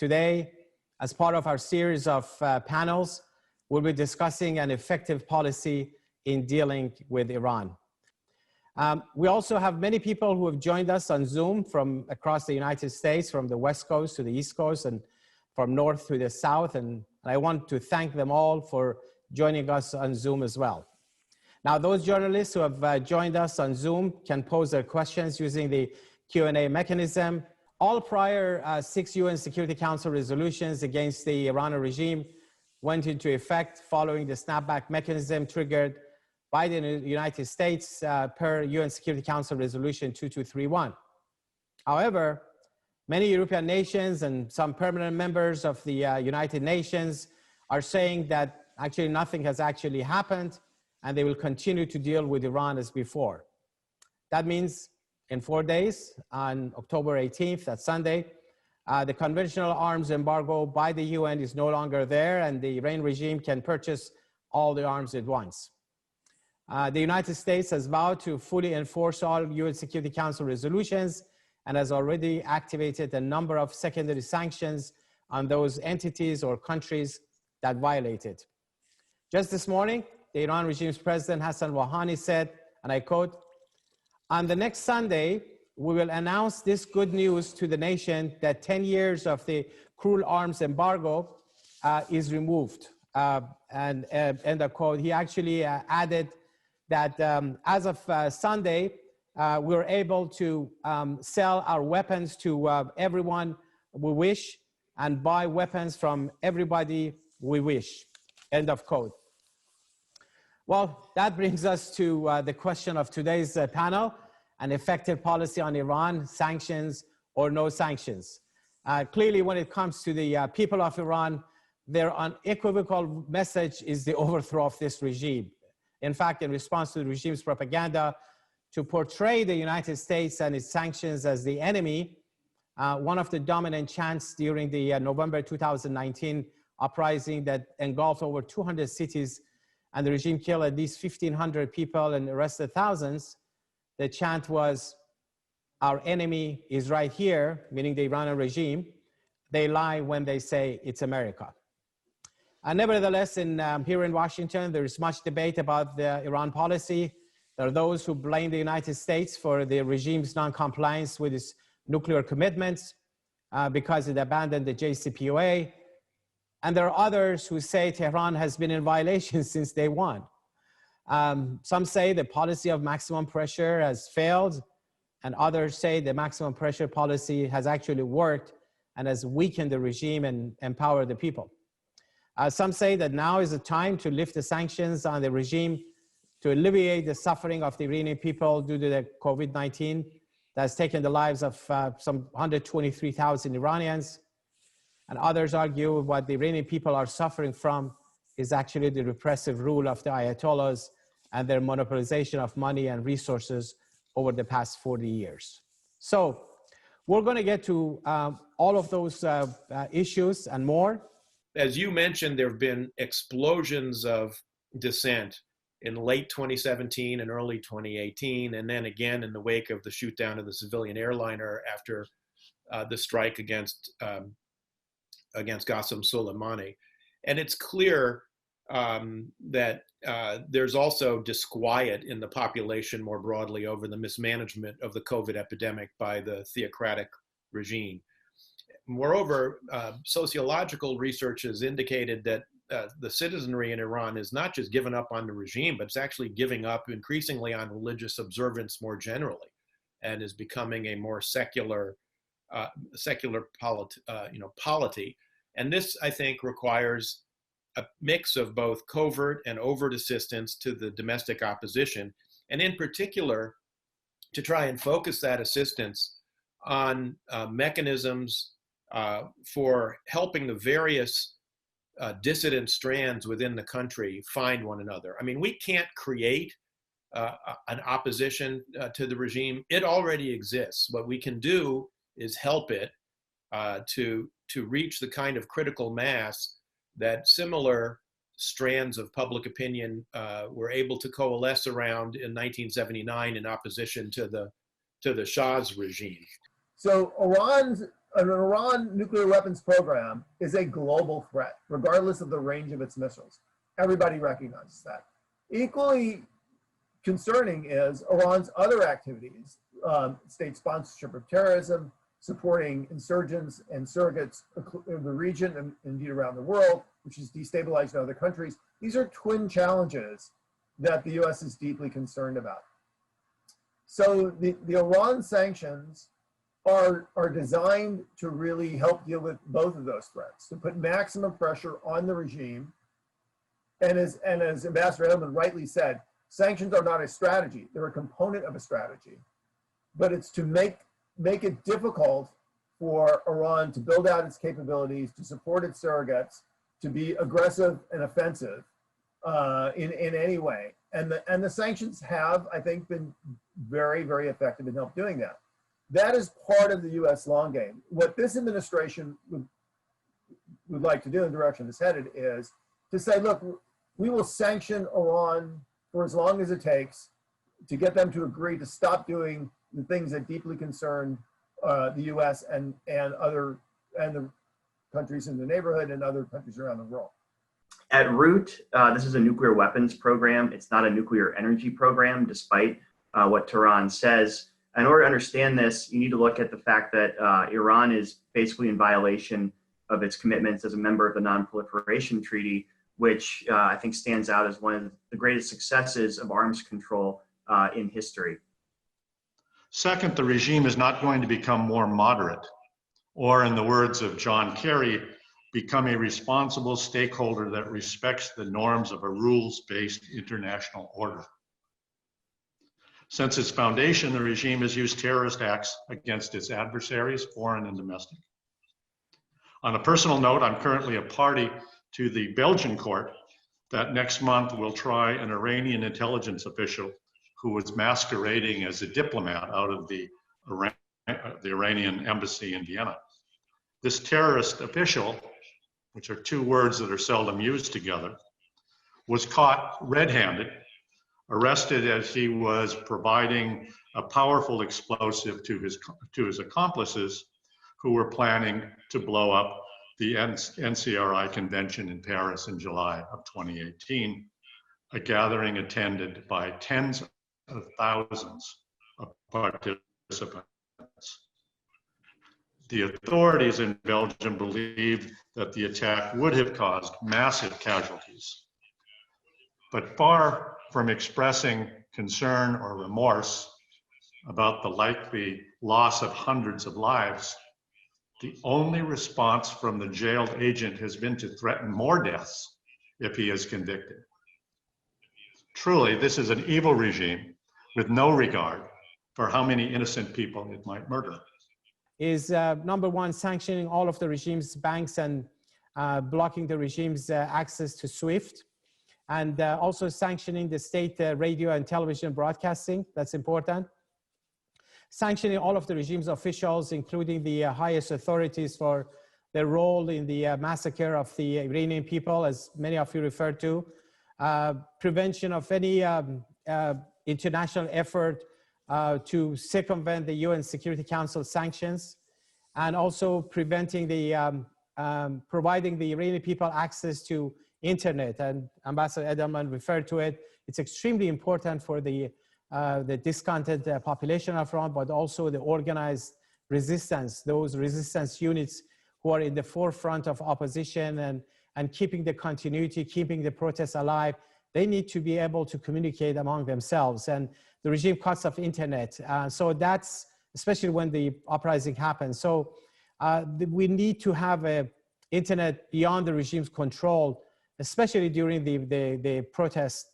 Today, as part of our series of panels, we'll be discussing an effective policy in dealing with Iran. We also have many people who have joined us on Zoom from across the United States, from the West Coast to the East Coast and from North to the South. And I want to thank them all for joining us on Zoom as well. Now, those journalists who have joined us on Zoom can pose their questions using the Q&A mechanism. All prior 6 UN Security Council resolutions against the Iranian regime went into effect following the snapback mechanism triggered by the United States per UN Security Council Resolution 2231. However, many European nations and some permanent members of the United Nations are saying that actually nothing has actually happened and they will continue to deal with Iran as before. That means in 4 days, on October 18th, that's Sunday, the conventional arms embargo by the UN is no longer there and the Iranian regime can purchase all the arms at once. The United States has vowed to fully enforce all UN Security Council resolutions and has already activated a number of secondary sanctions on those entities or countries that violate it. Just this morning, the Iran regime's president Hassan Rouhani said, and I quote, "On the next Sunday, we will announce this good news to the nation that 10 years of the cruel arms embargo is removed." End of quote. He actually added that as of Sunday, we're able to sell our weapons to everyone we wish and buy weapons from everybody we wish. End of quote. Well, that brings us to the question of today's panel, an effective policy on Iran, sanctions or no sanctions. Clearly, when it comes to the people of Iran, their unequivocal message is the overthrow of this regime. In fact, in response to the regime's propaganda to portray the United States and its sanctions as the enemy, one of the dominant chants during the November 2019 uprising that engulfed over 200 cities and the regime killed at least 1,500 people and arrested thousands, the chant was, "Our enemy is right here," meaning the Iranian regime. They lie when they say it's America. Nevertheless, here in Washington, there is much debate about the Iran policy. There are those who blame the United States for the regime's non-compliance with its nuclear commitments because it abandoned the JCPOA. And there are others who say Tehran has been in violation since day one. Some say the policy of maximum pressure has failed, and others say the maximum pressure policy has actually worked and has weakened the regime and empowered the people. Some say that now is the time to lift the sanctions on the regime to alleviate the suffering of the Iranian people due to the COVID-19 that's taken the lives of some 123,000 Iranians. And others argue what the Iranian people are suffering from is actually the repressive rule of the Ayatollahs and their monopolization of money and resources over the past 40 years. So we're going to get to all of those issues and more. As you mentioned, there have been explosions of dissent in late 2017 and early 2018, and then again in the wake of the shoot down of the civilian airliner after the strike against Qasem Soleimani. And it's clear that there's also disquiet in the population more broadly over the mismanagement of the COVID epidemic by the theocratic regime. Moreover, sociological research has indicated that the citizenry in Iran is not just given up on the regime, but it's actually giving up increasingly on religious observance more generally, and is becoming a more secular polity. And this, I think, requires a mix of both covert and overt assistance to the domestic opposition, and in particular, to try and focus that assistance on mechanisms for helping the various dissident strands within the country find one another. I mean, we can't create an opposition to the regime. It already exists. What we can do is help it to reach the kind of critical mass that similar strands of public opinion were able to coalesce around in 1979 in opposition to the Shah's regime. So Iran's an Iran nuclear weapons program is a global threat, regardless of the range of its missiles. Everybody recognizes that. Equally concerning is Iran's other activities, state sponsorship of terrorism, supporting insurgents and surrogates in the region and indeed around the world, which is destabilizing other countries. These are twin challenges that the US is deeply concerned about. So the Iran sanctions are designed to really help deal with both of those threats, to put maximum pressure on the regime. And as Ambassador Edelman rightly said, sanctions are not a strategy, they're a component of a strategy. But it's to make it difficult for Iran to build out its capabilities, to support its surrogates, to be aggressive and offensive in any way. And the sanctions have, I think, been very, very effective in help doing that. That is part of the US long game. What this administration would like to do, in the direction it's headed, is to say, look, we will sanction Iran for as long as it takes to get them to agree to stop doing the things that deeply concern the US and the countries in the neighborhood and other countries around the world. At root, this is a nuclear weapons program. It's not a nuclear energy program, despite what Tehran says. In order to understand this, you need to look at the fact that Iran is basically in violation of its commitments as a member of the Non-Proliferation Treaty, which I think stands out as one of the greatest successes of arms control in history. Second, the regime is not going to become more moderate, or in the words of John Kerry, become a responsible stakeholder that respects the norms of a rules-based international order. Since its foundation, the regime has used terrorist acts against its adversaries, foreign and domestic. On a personal note, I'm currently a party to the Belgian court that next month will try an Iranian intelligence official who was masquerading as a diplomat out of the Iranian embassy in Vienna. This terrorist official, which are two words that are seldom used together, was caught red-handed, arrested as he was providing a powerful explosive to his accomplices who were planning to blow up the NCRI convention in Paris in July of 2018, a gathering attended by tens of thousands of participants. The authorities in Belgium believed that the attack would have caused massive casualties. But far from expressing concern or remorse about the likely loss of hundreds of lives, the only response from the jailed agent has been to threaten more deaths if he is convicted. Truly, this is an evil regime with no regard for how many innocent people it might murder. Is number one, sanctioning all of the regime's banks and blocking the regime's access to SWIFT, and also sanctioning the state radio and television broadcasting. That's important. Sanctioning all of the regime's officials, including the highest authorities, for their role in the massacre of the Iranian people, as many of you referred to. Prevention of any international effort to circumvent the UN Security Council sanctions, and also preventing the providing the Iranian people access to internet. And Ambassador Edelman referred to it. It's extremely important for the discounted population of Iran, but also the organized resistance, those resistance units who are in the forefront of opposition and keeping the continuity, keeping the protests alive. They need to be able to communicate among themselves. And the regime cuts off internet. So that's, especially when the uprising happens. So we need to have an internet beyond the regime's control, especially during the protest